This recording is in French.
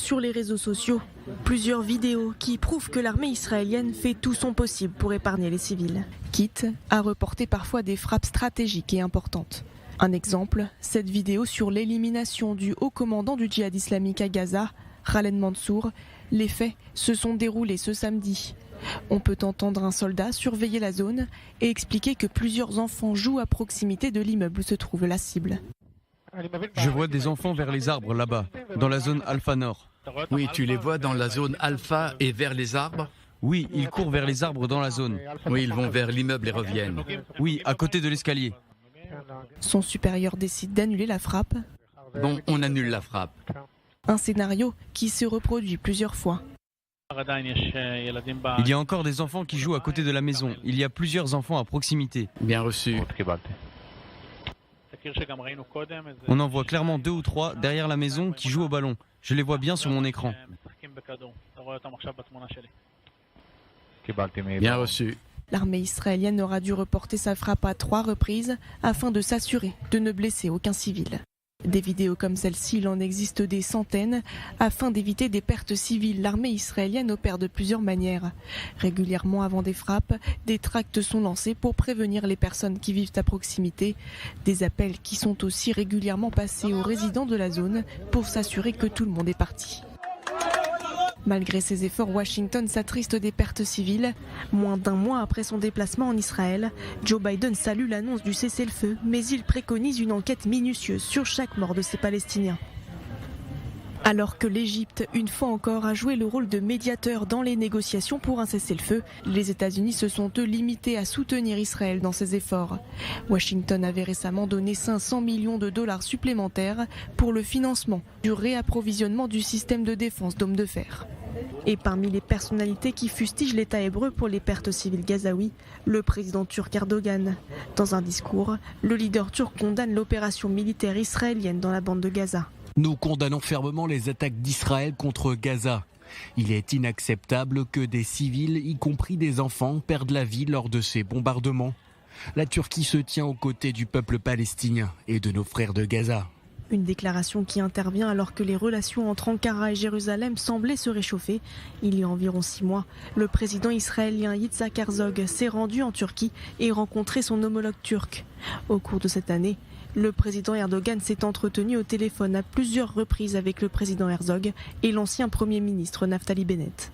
sur les réseaux sociaux plusieurs vidéos qui prouvent que l'armée israélienne fait tout son possible pour épargner les civils, quitte à reporter parfois des frappes stratégiques et importantes. Un exemple, cette vidéo sur l'élimination du haut commandant du djihad islamique à Gaza, Khaled Mansour. Les faits se sont déroulés ce samedi. On peut entendre un soldat surveiller la zone et expliquer que plusieurs enfants jouent à proximité de l'immeuble où se trouve la cible. Je vois des enfants vers les arbres là-bas, dans la zone Alpha Nord. Oui, tu les vois dans la zone Alpha et vers les arbres? Oui, ils courent vers les arbres dans la zone. Oui, ils vont vers l'immeuble et reviennent. Oui, à côté de l'escalier. Son supérieur décide d'annuler la frappe. Bon, on annule la frappe. Un scénario qui se reproduit plusieurs fois. Il y a encore des enfants qui jouent à côté de la maison. Il y a plusieurs enfants à proximité. Bien reçu. On en voit clairement 2 ou 3 derrière la maison qui jouent au ballon. Je les vois bien sur mon écran. Bien reçu. L'armée israélienne aura dû reporter sa frappe à 3 reprises afin de s'assurer de ne blesser aucun civil. Des vidéos comme celle-ci, il en existe des centaines. Afin d'éviter des pertes civiles, l'armée israélienne opère de plusieurs manières. Régulièrement avant des frappes, des tracts sont lancés pour prévenir les personnes qui vivent à proximité. Des appels qui sont aussi régulièrement passés aux résidents de la zone pour s'assurer que tout le monde est parti. Malgré ces efforts, Washington s'attriste des pertes civiles. Moins d'un mois après son déplacement en Israël, Joe Biden salue l'annonce du cessez-le-feu, mais il préconise une enquête minutieuse sur chaque mort de ces Palestiniens. Alors que l'Égypte, une fois encore, a joué le rôle de médiateur dans les négociations pour un cessez-le-feu, les États-Unis se sont eux limités à soutenir Israël dans ses efforts. Washington avait récemment donné 500 millions de dollars supplémentaires pour le financement du réapprovisionnement du système de défense Dôme de fer. Et parmi les personnalités qui fustigent l'État hébreu pour les pertes civiles gazaouis, le président turc Erdogan. Dans un discours, le leader turc condamne l'opération militaire israélienne dans la bande de Gaza. Nous condamnons fermement les attaques d'Israël contre Gaza. Il est inacceptable que des civils, y compris des enfants, perdent la vie lors de ces bombardements. La Turquie se tient aux côtés du peuple palestinien et de nos frères de Gaza. Une déclaration qui intervient alors que les relations entre Ankara et Jérusalem semblaient se réchauffer. Il y a environ 6 mois, le président israélien Yitzhak Herzog s'est rendu en Turquie et rencontré son homologue turc. Au cours de cette année, le président Erdogan s'est entretenu au téléphone à plusieurs reprises avec le président Herzog et l'ancien Premier ministre Naftali Bennett.